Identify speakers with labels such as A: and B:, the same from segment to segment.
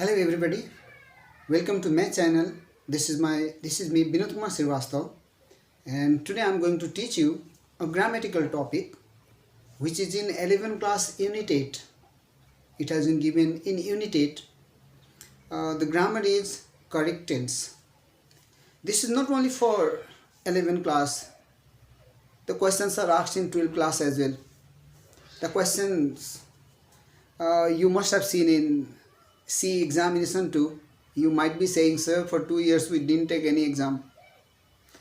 A: Hello everybody, welcome to my channel. This is me Binod Kumar, and today I am going to teach you a grammatical topic which is in 11th class unit 8. It has been given in unit 8. The grammar is correct tense. This is not only for 11th class. The questions are asked in 12th class as well. The questions you must have seen in C examination too. You might be saying, sir, for 2 years we didn't take any exam.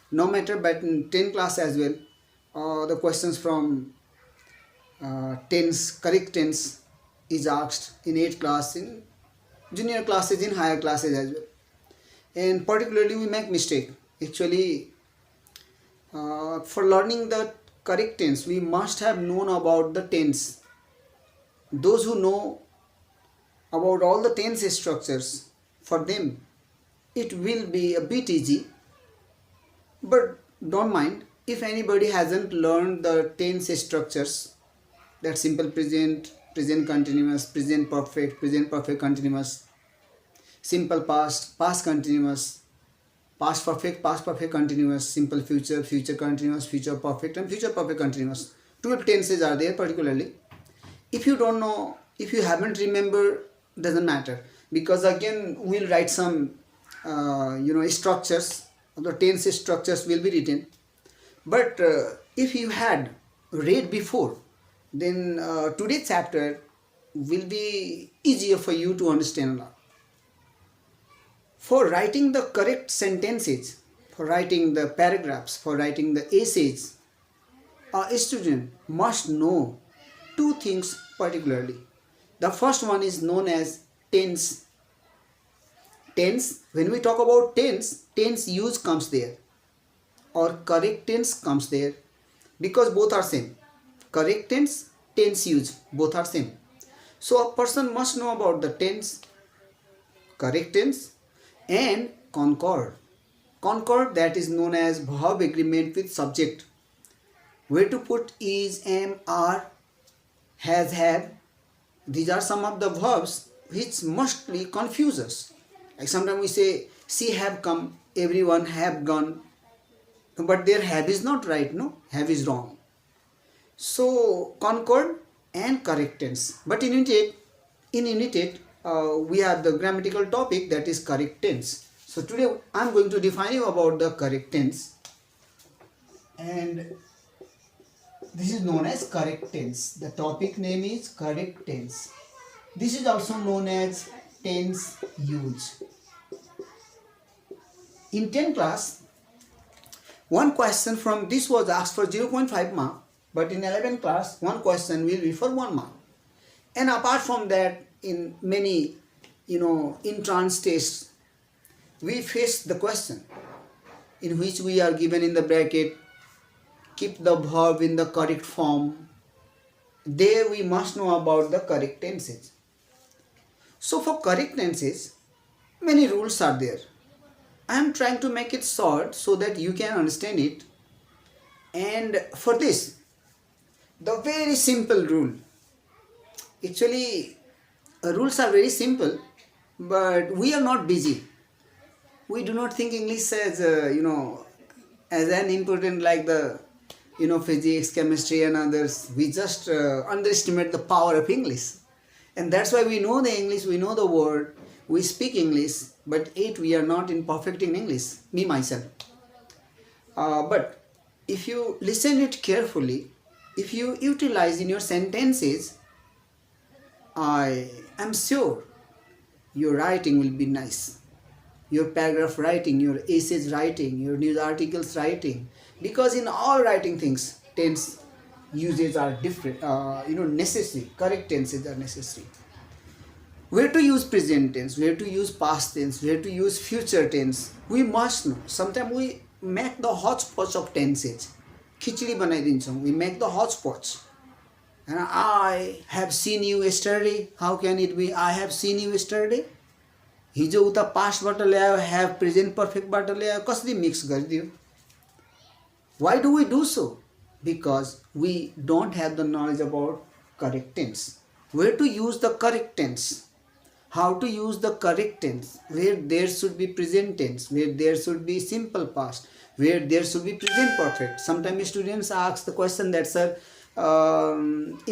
A: No matter, but in 10th class as well, the questions from tense, correct tense is asked in 8th class, in junior classes, in higher classes as well. And particularly we make mistake. Actually, for learning the correct tense, we must have known about the tense. Those who know about all the tense structures, for them it will be a bit easy. But don't mind if anybody hasn't learned the tense structures, that simple present, present continuous, present perfect continuous, simple past, past continuous, past perfect continuous, simple future, future continuous, future perfect and future perfect continuous. 12 tenses are there particularly. If you don't know, if you haven't remembered, doesn't matter, because again we'll write some structures. The tense structures will be written. But if you had read before, then today's chapter will be easier for you to understand. For writing the correct sentences, for writing the paragraphs, for writing the essays, a student must know two things particularly. The first one is known as tense. Tense, when we talk about tense, tense use comes there or correct tense comes there, because both are same. Correct tense, tense use, both are same. So a person must know about the tense, correct tense and concord. Concord, that is known as verb agreement with subject. Where to put is, am, are, has, have. These are some of the verbs which mostly confuse us. Like sometimes we say, she have come, everyone have gone. But their have is not right, no? Have is wrong. So, concord and correct tense. But in unit 8, we have the grammatical topic, that is correct tense. So today I am going to define you about the correct tense. And this is known as correct tense. The topic name is correct tense. This is also known as tense use. In 10th class, one question from this was asked for 0.5 mark, but in 11th class, one question will be for 1 mark. And apart from that, in many, entrance tests, we face the question in which we are given in the bracket, keep the verb in the correct form. There we must know about the correct tenses. So for correct tenses, many rules are there. I am trying to make it short so that you can understand it. And for this, the very simple rule. Actually, rules are very simple, but we are not busy. We do not think English as as an important like the physics, chemistry and others. We just underestimate the power of English. And that's why we know the English, we know the word, we speak English, but yet we are not in perfect in English, me myself. But if you listen it carefully, if you utilize in your sentences, I am sure your writing will be nice. Your paragraph writing, your essays writing, your news articles writing, because in all writing things, tense uses are different, necessary. Correct tenses are necessary. Where to use present tense, where to use past tense, where to use future tense, we must know. Sometimes we make the hodgepodge of tenses. Khichdi banaidiन्छौँ. We make the hodgepodge. And I have seen you yesterday. How can it be I have seen you yesterday? हिजो उता past बाट ल्यायो, have present perfect बाट ल्यायो, कसरी mix गरिदियो? Why do we do so? Because we don't have the knowledge about correct tense. Where to use the correct tense? how to use the correct tense, where there should be present tense, where there should be simple past, where there should be present perfect. Sometimes students ask the question that, sir,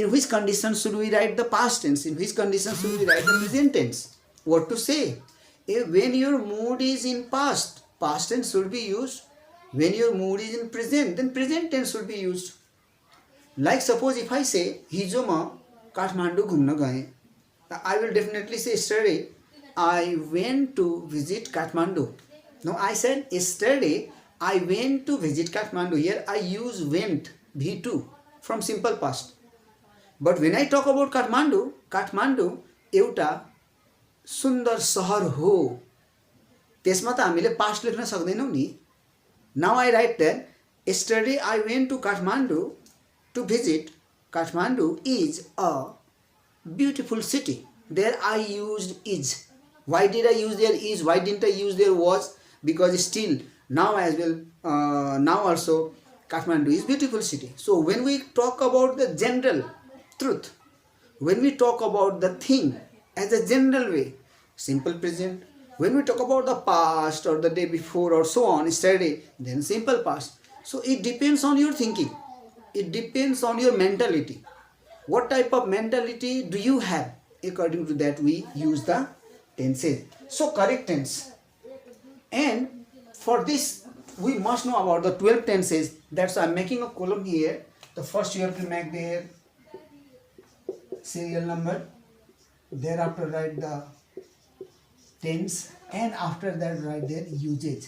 A: in which condition should we write the past tense? In which condition should we write the present tense? What to say? When your mood is in past, past tense should be used. When your mood is in present, then present tense should be used. Like suppose if I say, हिजो म काठमाडौँ घुम्न गएँ, I will definitely say yesterday I went to visit Kathmandu. No, I said yesterday I went to visit Kathmandu. Here I use went V2 from simple past. But when I talk about Kathmandu, Kathmandu एउटा सुन्दर सहर हो. त्यसमा त हामीले past लेख्न सक्दैनौँ नि. Now I write that yesterday I went to Kathmandu to visit. Kathmandu is a beautiful city. There I used is. Why did I use there is? Why didn't I use there was? Because still now as well, now also Kathmandu is beautiful city. So when we talk about the general truth, when we talk about the thing as a general way, simple present. When we talk about the past or the day before or so on, yesterday, then simple past. So it depends on your thinking. It depends on your mentality. What type of mentality do you have? According to that, we use the tenses. So correct tense. And for this, we must know about the 12 tenses. That's why I'm making a column here. The first you have to make their serial number. Thereafter write the tense. And after that write their usage.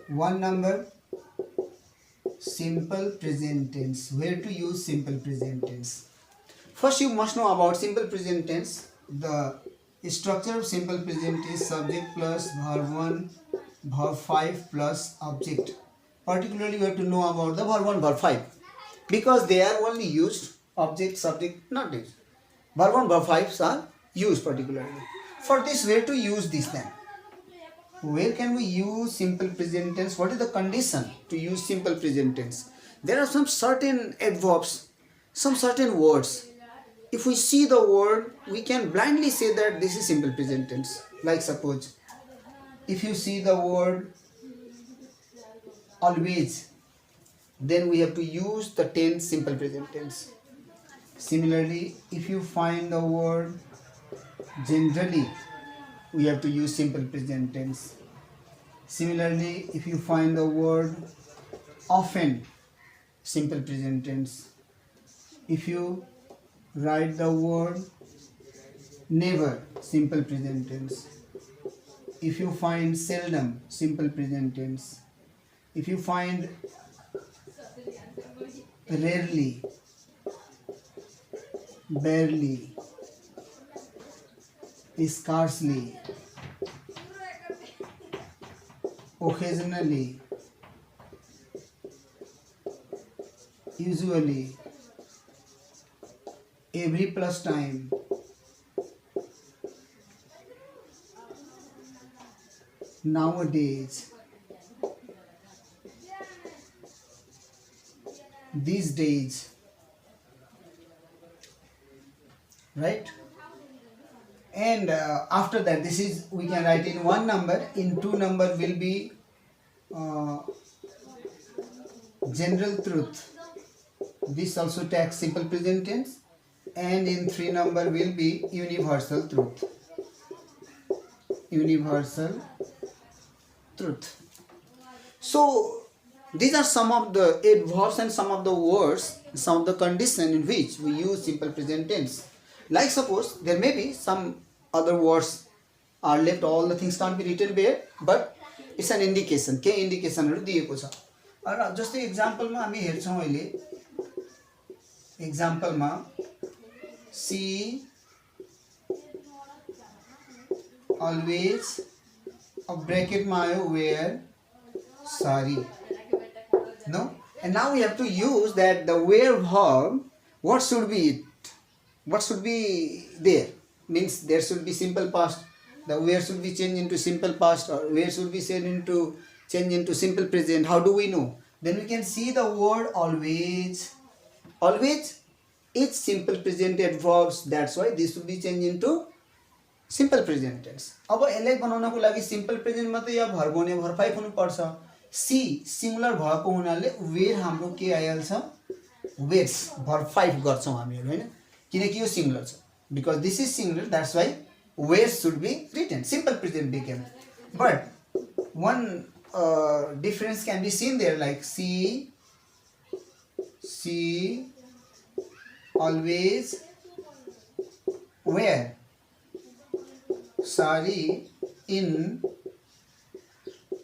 A: 1 number, simple present tense. Where to use simple present tense? First you must know about simple present tense. The structure of simple present is subject plus verb 1, verb 5 plus object. Particularly you have to know about the verb 1, verb 5. Because they are only used, object, subject, not used. Verb 1, verb 5 are used particularly. For this, where to use this then? Where can we use simple present tense? What is the condition to use simple present tense? There are some certain adverbs, some certain words. If we see the word, we can blindly say that this is simple present tense. Like suppose, if you see the word always, then we have to use the tense simple present tense. Similarly, if you find the word generally, we have to use simple present tense. Similarly, if you find the word often, simple present tense. If you write the word never, simple present tense. If you find seldom, simple present tense. If you find rarely, barely, scarcely, occasionally, usually, every plus time, nowadays, these days, right? And after that, this is, we can write in 1 number. In 2 number will be general truth. This also takes simple present tense. And in 3 number will be universal truth. Universal truth. So these are some of the adverbs and some of the words, some of the conditions in which we use simple present tense. Like suppose there may be some other words are left, all the things can't be written there, but it's an indication. के इन्डिकेसनहरु दिएको छ. र जस्तै एक्जाम्पलमा हामी हेर्छौं अहिले. एक्जाम्पलमा see always a bracket मा आयो wear sorry. No? And now we have to use that the wear verb, what should be it? What should be there? Means there should be simple past. The where should be changed into simple past, or where should be changed into simple present. How do we know? Then we can see the word always. Always each simple present adverbs. That's why this will be changed into simple present tense. अब यसलाई बनाउनको लागि simple present मा त या verb हुने verb 5 हुनु पर्छ. सी सिंगुलर भएको हुनाले वेयर हाम्रो के आइहाल्छ वेयर्स verb 5 गर्छौं हामीहरु हैन किनकि यो सिंगुलर छ because this is singular. That's why wears should be written. Simple present became. But one difference can be seen there, like she always wear sari in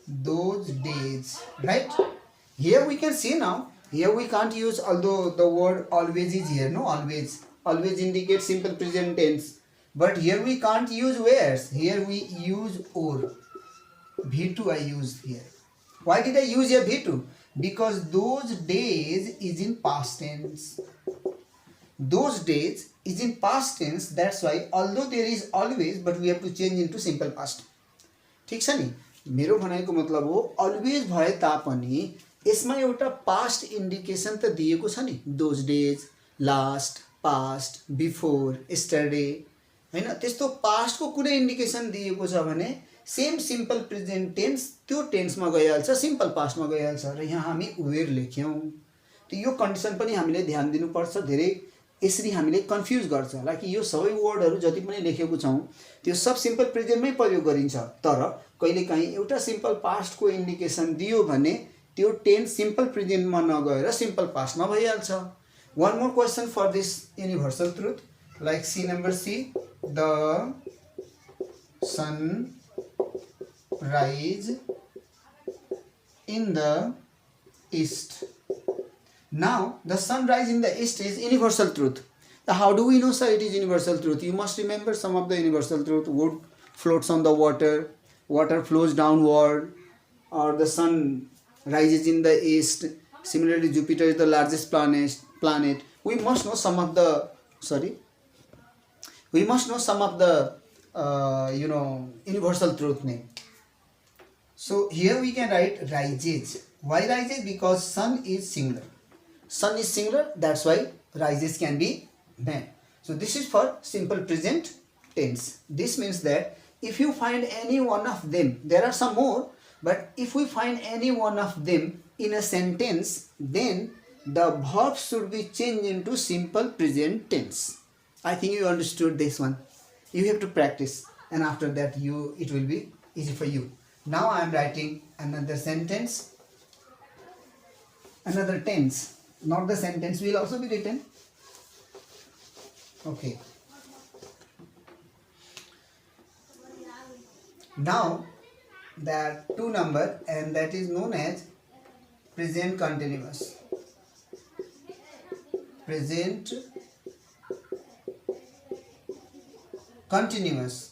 A: those days, right? Here we can see now. Here we can't use, although the word always is here, no, always indicates simple present tense, but here we can't use wears. Here we use or. V2 I used here. Why did I use here V2? Because those days is in past tense. Those days is in past tense. That's why although there is always, but we have to change into simple past. ठीक छ नि मेरो भनाइको मतलब हो always भए तापनि यसमा एउटा past indication त दिएको छ नि those days, last, past, before, yesterday हैन त्यस्तो past को कुनै indication दिएको छ भने सेम सिम्पल प्रेजेन्ट टेन्स त्यो टेन्समा गइहाल्छ सिम्पल पास्टमा गइहाल्छ र यहाँ हामी वेयर लेख्यौं त यो कन्डिसन पनि हामीले ध्यान दिनुपर्छ धेरै यसरी हामीले कन्फ्युज गर्छ होला कि यो सबै वर्डहरु जति पनि लेखेको छौं त्यो सब सिम्पल प्रेजेन्टमै प्रयोग गरिन्छ तर कहिलेकाहीँ एउटा सिम्पल पास्टको इन्डिकेसन दियो भने त्यो टेन्स सिम्पल प्रेजेन्टमा नगएर सिम्पल पास्टमा भइहाल्छ one more question for this universal truth like see number C the sun rise in the east. Now the sun rise in the east is universal truth. So how do we know, sir, it is universal truth? You must remember some of the universal truth. Wood floats on the water, water flows downward, or the sun rises in the east. Similarly, Jupiter is the largest planet. We must know some of the universal truth name. So here we can write rises. Why rises? Because sun is singular. Sun is singular, that's why rises can be made. So this is for simple present tense. This means that if you find any one of them, there are some more, but if we find any one of them in a sentence, then the verb should be changed into simple present tense. I think you understood this one. You have to practice and after that it will be easy for you. Now I am writing another sentence, another tense. Not the sentence will also be written. Okay. Now that two number and that is known as present continuous. Present continuous.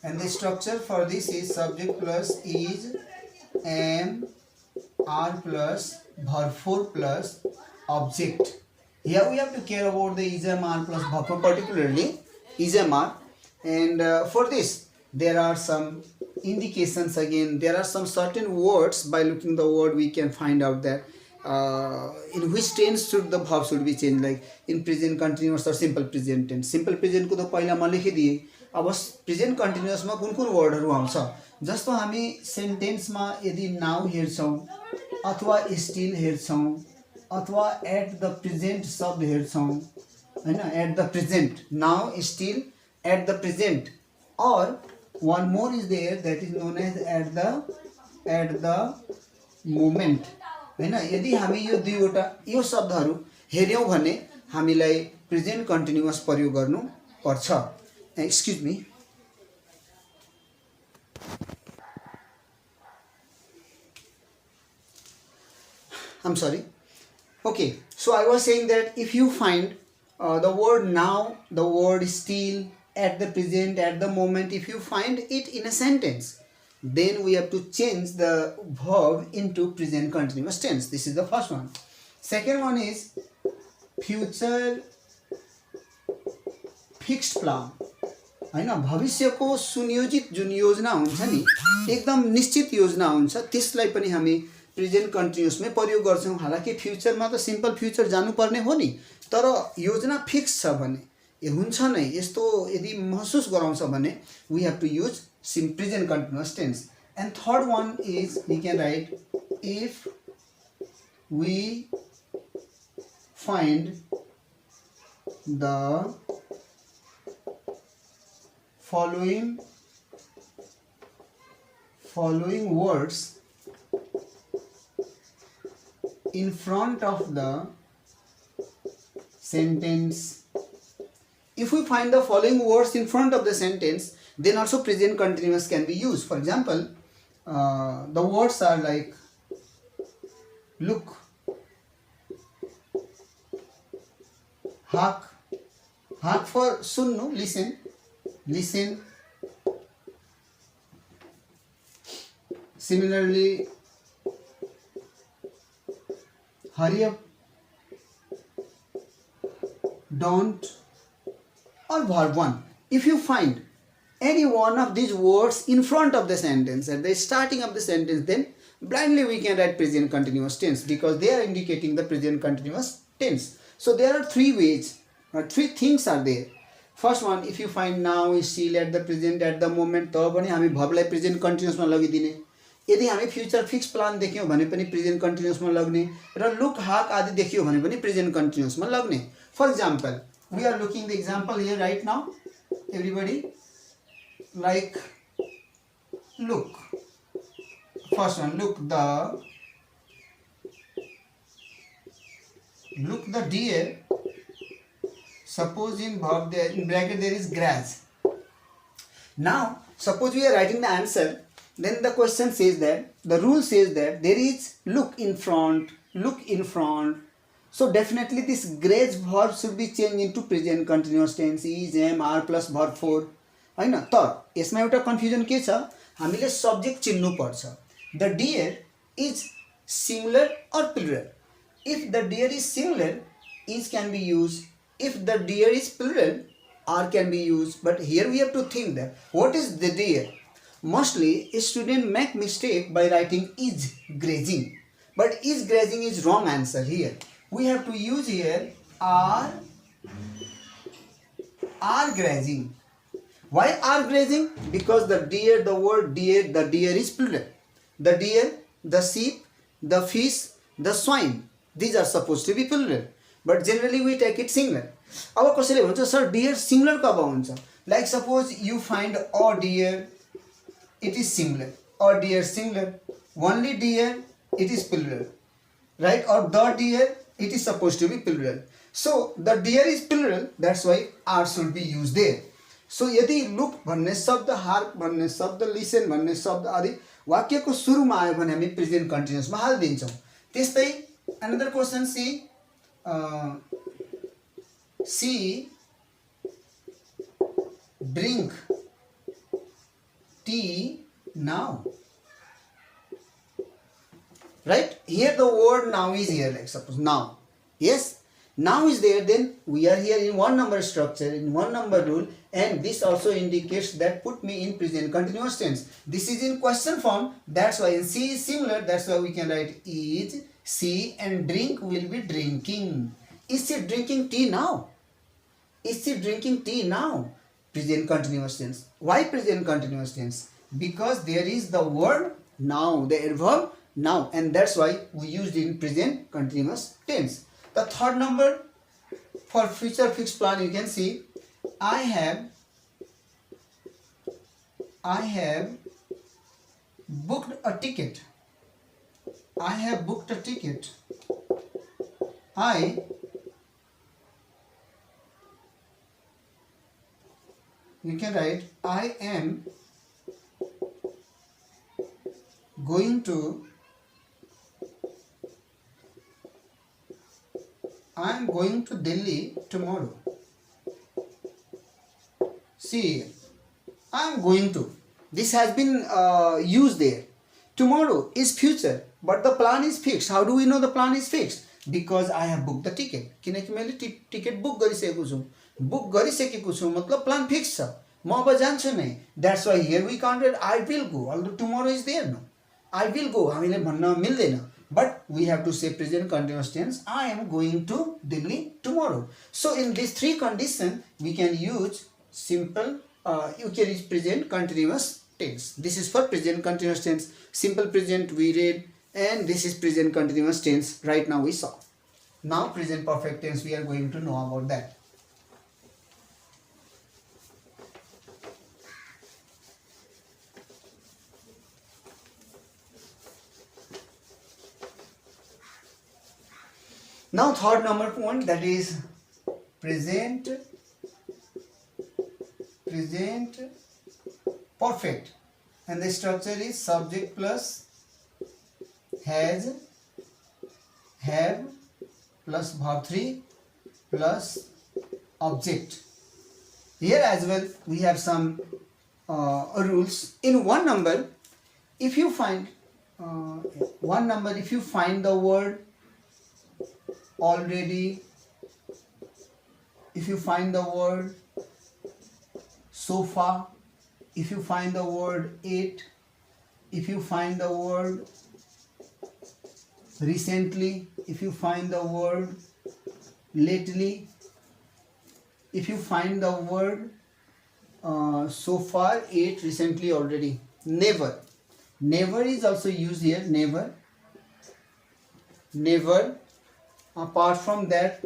A: And the structure for this is subject plus is am, are plus verb 4 plus object. Here we have to care about the is, am, are plus verb 4, particularly is, am, are. And for this there are some indications again. There are some certain words. By looking the word we can find out that in which tense should the verb should be changed, like in present continuous or simple present tense. Simple present को तो पहिला म लेखिदिए. अब present कन्टिन्युअसमा कुन कुन वर्डहरु आउँछ जस्तो हामी सेन्टेन्समा यदि नाउ हेर्छौं अथवा स्टिल हेर्छौं अथवा एट द प्रेजेन्ट शब्द हेर्छौं हैन at the present now still at the present और one more is there that is known as at the moment हैन यदि हामी यो दुईवटा यो शब्दहरु हेर्यौं भने हामीलाई प्रेजेन्ट कन्टिन्युअस प्रयोग गर्नु पर्छ. Excuse me. I'm sorry. Okay, so I was saying that if you find the word now, the word still, at the present, at the moment, if you find it in a sentence, then we have to change the verb into present continuous tense. This is the first one. Second one is future fixed plan. हैन भविष्यको सुनियोजित जुन योजना हुन्छ नि एकदम निश्चित योजना हुन्छ त्यसलाई पनि हामी प्रेजेन्ट कन्टिन्युअसमै प्रयोग गर्छौँ। हालाकि फ्युचरमा त सिम्पल फ्युचर जानुपर्ने हो नि, तर योजना फिक्स छ भने हुन्छ नै यस्तो यदि महसुस गराउँछ भने we have to use present continuous tense. And third one is we can write if we find the following words in front of the sentence. If we find the following words in front of the sentence, then also present continuous can be used. For example, the words are like look, hark, hark for sunnu, listen, listen. Similarly, hurry up, don't, or verb 1. If you find any one of these words in front of the sentence, at the starting of the sentence, then blindly we can write present continuous tense because they are indicating the present continuous tense. So there are three ways, or three things are there. First one, if you find now, is still, at the present, at the moment, तब पनि हामी भर्बलाई present कन्टिन्युअसमा लगिदिने। यदि हामी future fix plan देख्यौँ भने पनि present कन्टिन्युअसमा लग्ने र look, हाक आदि देख्यौँ भने पनि प्रेजेन्ट कन्टिन्युअसमा लग्ने। For example, we are looking the example here right now, everybody, like look, first one, look the deer. Suppose in verb there, in bracket there is grass. Now suppose we are writing the answer, then the question says that, the rule says that there is look in front. So definitely this grace verb should be changed into present continuous tense, is, am, are plus verb 4 हैन। तर यसमा एउटा confusion के छ, हामीले subject चिन्नु पर्छ। The deer is singular or plural. If the deer is singular, is can be used. If the deer is plural, are can be used. But here we have to think that what is the deer? Mostly a student make mistake by writing is grazing, but is grazing is wrong answer here. We have to use here are grazing. Why are grazing? Because the deer, the word deer, the deer is plural. The deer, the sheep, the fish, the swine, these are supposed to be plural, but generally we take it singular. अब कसैले भन्छ sir deer singular कब हुन्छ? Like suppose you find a deer, it is singular. A deer singular. Only deer, it is plural, right? Or the deer, it is supposed to be plural. So the deer is plural, that's why are should be used there. So यदि look भन्ने शब्द, hark भन्ने शब्द, listen भन्ने शब्द आदि वाक्यको सुरुमा आयो भने हामी प्रेजेन्ट कन्टिन्युअसमा हाल्दिन्छौँ। त्यस्तै another question, see drink tea now, right? Here the word now is here, like suppose now, yes, now is there, then we are here in one number structure, in one number rule, and this also indicates that put me in present continuous tense. This is in question form, that's why see is similar, that's why we can write is, see, and drink will be drinking. Is she drinking tea now? Is she drinking tea now? Present continuous tense. Why present continuous tense? Because there is the word now, the adverb now, and that's why we used in present continuous tense. The third number for future fixed plan, you can see I have booked a ticket. I have booked a ticket. You can write I am going to Delhi tomorrow. See, I am going to. This has been used there. Tomorrow is future, but the plan is fixed. How do we know the plan is fixed? Because I have booked the ticket. किनकि मैले ticket book गरिसकेको छु। Book गरिसकेको छु मतलब plan fix छ, म अब जान्छु नै। That's why here we can't write I will go, although tomorrow is there, no. I will go हामीले भन्न मिल्दैन, but we have to say present continuous tense. I am going to Delhi tomorrow. So in these three conditions we can use simple you can use present continuous tense. This is for present continuous tense. Simple present we read, and this is present continuous tense right now we saw. Now present perfect tense we are going to know about that. Now third number point, that is present perfect, and the structure is subject plus has, have plus verb 3 plus object. Here as well we have some rules. In one number, if you find the word already, if you find the word sofa, if you find the word ate, if you find the word recently, if you find the word lately, if you find the word so far, ate, recently, already, never is also used here. Never. Apart from that,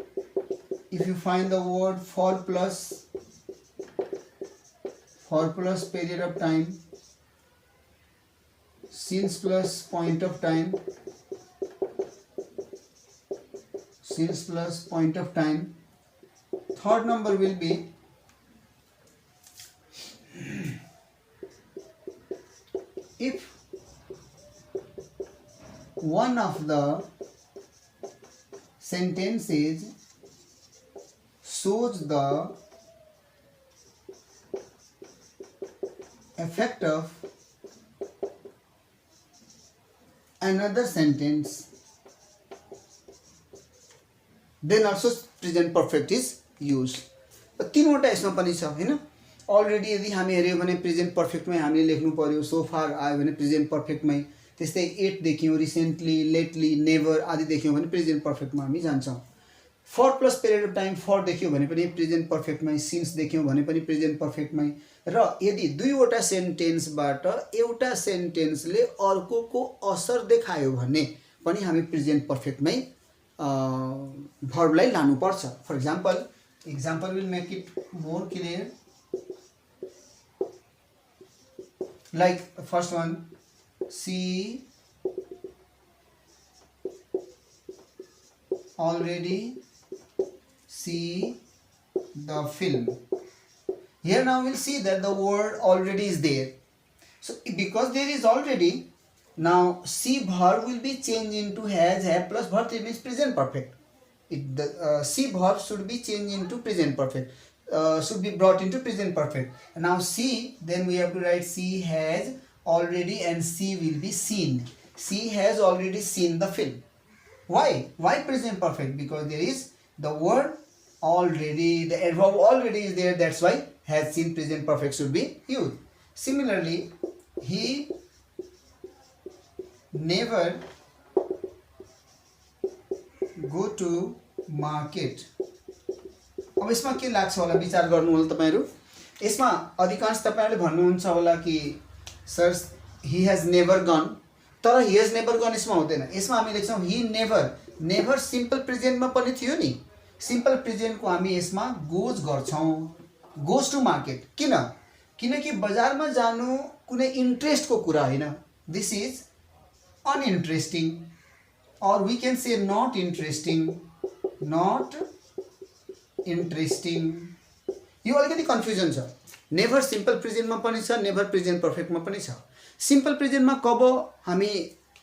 A: if you find the word for plus period of time, since plus point of time, third number will be if one of the sentences shows the effect of another sentence, then also present perfect is used. तीनवटा यसमा पनि छ हैन. Already यदि हामी हेर्यो भने present पर्फेक्टमै हामीले लेख्नु पर्यो. सो फार आयो भने प्रेजेन्ट पर्फेक्टमै, त्यस्तै एट देख्यौँ, रिसेन्टली, लेटली, नेभर आदि देख्यौँ भने प्रेजेन्ट पर्फेक्टमा हामी जान्छौँ. फर plus period of time for देख्यौँ भने पनि प्रेजेन्ट पर्फेक्टमै, सिन्स देख्यौँ भने पनि प्रेजेन्ट पर्फेक्टमै. र यदि दुईवटा सेन्टेन्सबाट एउटा सेन्टेन्सले अर्कोको असर देखायो भने पनि हामी प्रेजेन्ट पर्फेक्टमै भर्बलाई लानुपर्छ. For example will make it more clear. Like first one, she already see the film. Here now we'll see that the word already is there. So because there is already, now see verb will be changed into has, have plus verb 3 means present perfect. The see verb should be changed into present perfect. Should be brought into present perfect. And now see, then we have to write she has already, and she will be seen. She has already seen the film. Why? Why present perfect? Because there is the word already, the adverb already is there. That's why has seen present perfect should be used. Similarly, he never go to market. अब यसमा के लाग्छ होला विचार गर्नु होला तपाईहरु. यसमा अधिकांश तपाईहरुले भन्नुहुन्छ होला कि sir he has never gone, तर he has never gone यसमा हुँदैन. यसमा हामी लेख्छौं he never सिम्पल प्रेजेन्टमा पनि थियो नि. सिम्पल प्रेजेन्टको हामी यसमा गोज गर्छौं, गोज टु मार्केट. किनकि बजारमा जानु कुनै इन्ट्रेस्टको कुरा हैन. This is uninteresting, or we can say not interesting. यो अलिकति कन्फ्युजन छ. नेभर सिम्पल प्रेजेन्टमा पनि छ, नेभर प्रेजेन्ट पर्फेक्टमा पनि छ. सिम्पल प्रेजेन्टमा कब हामी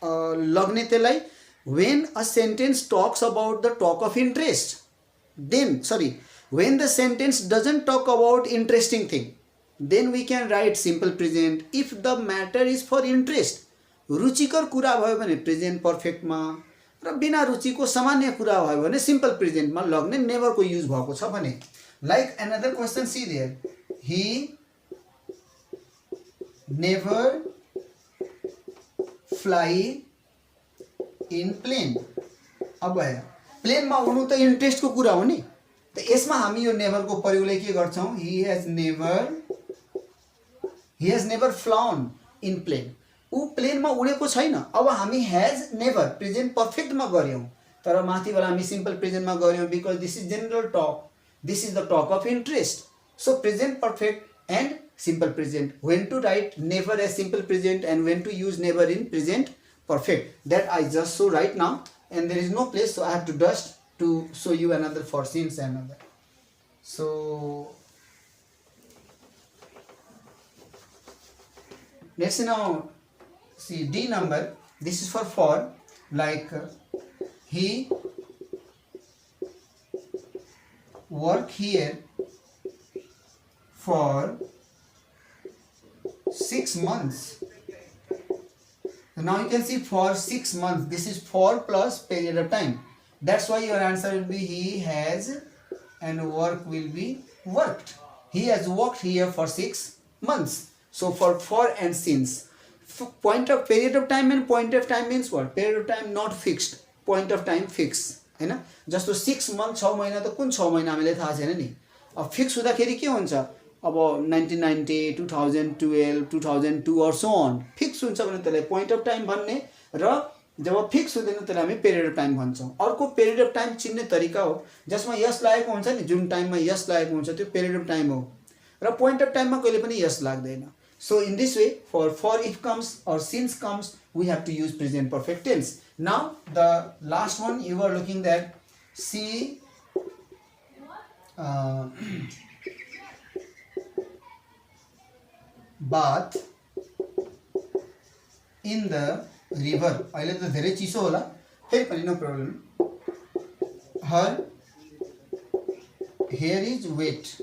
A: लग्ने त्यसलाई when a sentence talks about the talk of interest, then when the sentence doesn't talk about interesting thing, then we can write simple present. If the matter is for interest, रुचिकर कुरा भयो भने present पर्फेक्टमा, र बिना रुचिको सामान्य कुरा भयो भने सिम्पल प्रेजेन्टमा लग्ने नेभरको युज भएको छ भने. Like another question, see there, he never fly in plane. अब भयो प्लेनमा उड्नु त इन्ट्रेस्टको कुरा हो नि, त यसमा हामी यो नेभरको प्रयोगले के गर्छौं, he has never flown in plane. उ प्लेनमा उडेको छैन. अब हामी has never प्रेजेन्ट पर्फेक्टमा गर्यौं, तर माथिबाट हामी सिम्पल प्रेजेन्टमा गर्यौं because this is general talk. This is the talk of interest. So present perfect and simple present. When to write never as simple present and when to use never in present perfect. That I just show right now, and there is no place, so I have to dust to show you another for since and another. So let's now see D number. This is for like he work here for 6 months. So now you can see for 6 months. This is for plus period of time. That's why your answer will be he has and work will be worked. He has worked here for 6 months. So for and since. Point of period of time and point of time means what? Period of time not fixed. Point of time fixed. हैन जस्तो 6 month 6 महिना त कुन 6 महिना हामीले थाहा छैन नि. अब फिक्स हुँदाखेरि के हुन्छ, अब 1990 2012 2002 or so on फिक्स हुन्छ भने त्यसलाई पोइन्ट अफ टाइम भन्ने, र जब फिक्स हुँदैन त्यसलाई हामी पिरियड अफ टाइम भन्छौं. अर्को पिरियड अफ टाइम चिन्ने तरिका हो जसमा यस लागेको हुन्छ नि, जुन टाइममा यस लागेको हुन्छ त्यो पिरियड अफ टाइम हो, र पोइन्ट अफ टाइममा कहिले पनि यस लाग्दैन. So in this way, for if comes or since comes, we have to use present perfect tense. Now the last one you are looking at, see bath in the river. अहिले त धेरै चिसो होला, फेरि पनि no problem. Her hair is wet.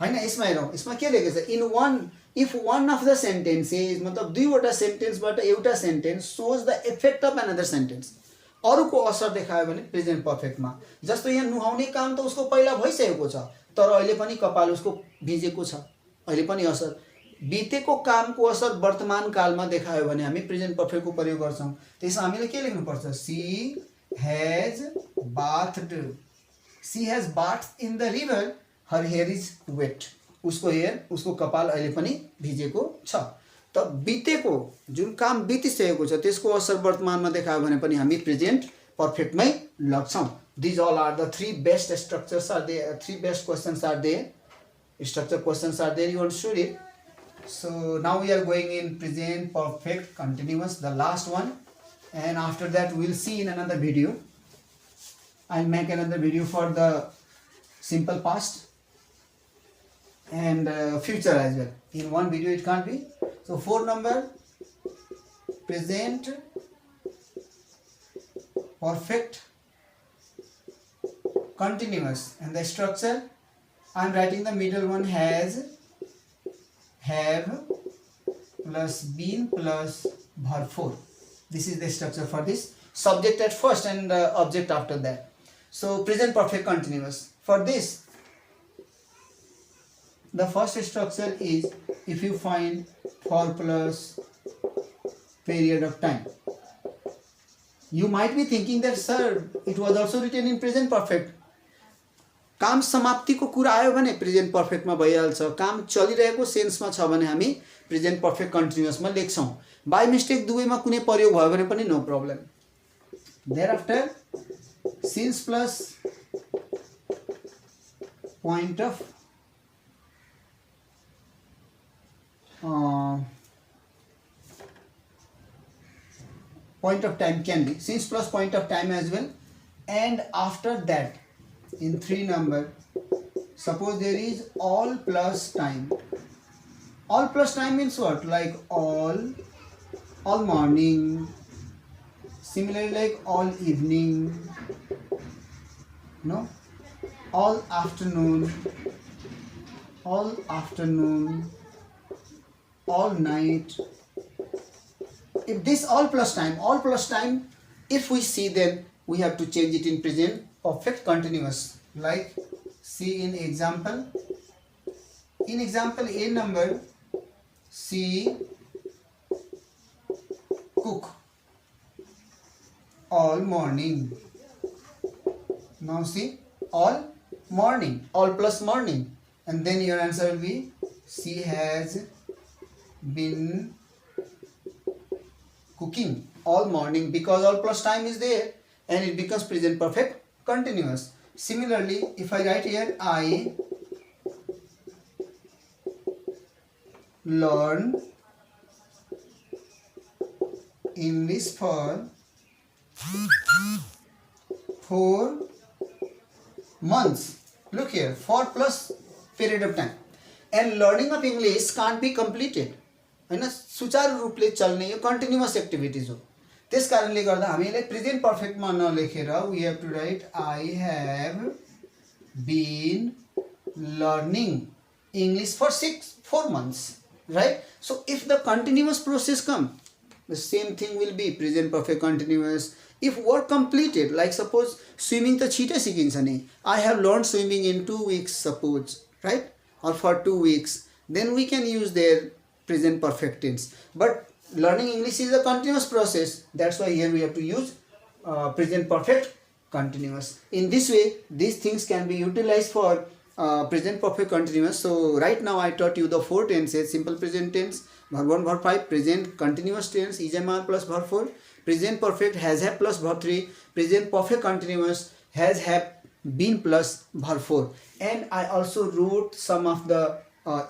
A: हैन यसमा हेरौं, यसमा के लेखेको छ, in one if one of the sentences मतलब दुईवटा सेन्टेन्सबाट एउटा sentence shows the effect of another sentence, अरुको असर देखायो भने प्रेजेन्ट पर्फेक्टमा. जस्तो यहाँ नुहाउने काम त उसको पहिला भइसकेको छ, तर अहिले पनि कपाल उसको भिजेको छ, अहिले पनि असर. बितेको कामको असर वर्तमान कालमा देखायो भने हामी प्रेजेन्ट पर्फेक्टको प्रयोग गर्छौं. त्यसमा हामीले के लेख्नु पर्छ, she has bathed in the river, her hair is wet. उसको हेयर उसको कपाल अहिले पनि भिजेको छ. त बितेको जुन काम बितिसकेको छ त्यसको असर वर्तमानमा देखायो भने पनि हामी present पर्फेक्टमै लग्छौं. These all are the three best structures are there, three best questions are there, structure questions are there, you want to shoot it. So now we are going in present perfect continuous, the last one, and after that we will see in another video. I'll make another video for the simple past and future as well. In one video it can't be. So 4 number present perfect continuous, and the structure I am writing the middle one, has, have plus been plus verb 4. This is the structure for this. Subject at first and object after that. So present perfect continuous. For this, the first structure is if you find for plus period of time. You might be thinking that sir, it was also written in present perfect. काम समाप्तिको कुरा आयो भने present पर्फेक्टमा भइहाल्छ. काम चलिरहेको सेन्समा छ भने हामी प्रेजेन्ट पर्फेक्ट कन्टिन्युअसमा लेख्छौं. बाइ मिस्टेक दुवैमा कुनै प्रयोग भयो भने पनि no problem. There after since plus point of time can be since plus point of time as well. And after that, in 3 number, suppose there is all plus time. All plus time means what? Like all morning, similarly like all evening, no, all afternoon, all night. If this all plus time, if we see, then we have to change it in present perfect continuous. Like see in example A number, she cook all morning. Now see, all morning, all plus morning, and then your answer will be she has been cooking all morning, because all plus time is there and it becomes present perfect continuous. Similarly, if I write here I learn English for 4 months. Look here, 4 plus period of time. And learning of English can't be completed. हैन, सुचारू रूपले चल्ने यो continuous activities हो। त्यस कारणले गर्दा हामी यसलाई present पर्फेक्टमा नलेखेर we have to write I have been learning English for 4 months, right? So if the continuous process come, the same thing will be present perfect continuous. If work completed, like suppose swimming त छिटै सिकिन्छ नि, I have learned swimming in 2 weeks suppose, right? Or for 2 weeks, then we can use their present perfect tense. But learning English is a continuous process. That's why here we have to use present perfect continuous. In this way, these things can be utilized for present perfect continuous. So right now I taught you the 4 tenses: simple present tense, verb 1, verb 5, present continuous tense, is am are plus verb 4, present perfect has have plus verb 3, present perfect continuous has have been plus verb 4. And I also wrote some of the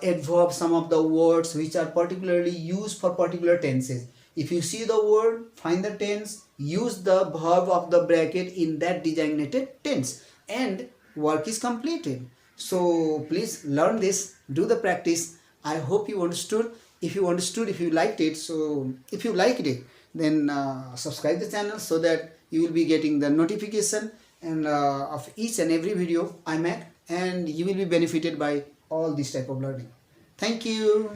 A: adverbs, some of the words which are particularly used for particular tenses. If you see the word, find the tense, use the verb of the bracket in that designated tense, and work is completed. So please learn this, do the practice. I hope you understood. If you understood, if you liked it, so if you liked it, then subscribe the channel so that you will be getting the notification and of each and every video I make, and you will be benefited by all this type of learning. Thank you.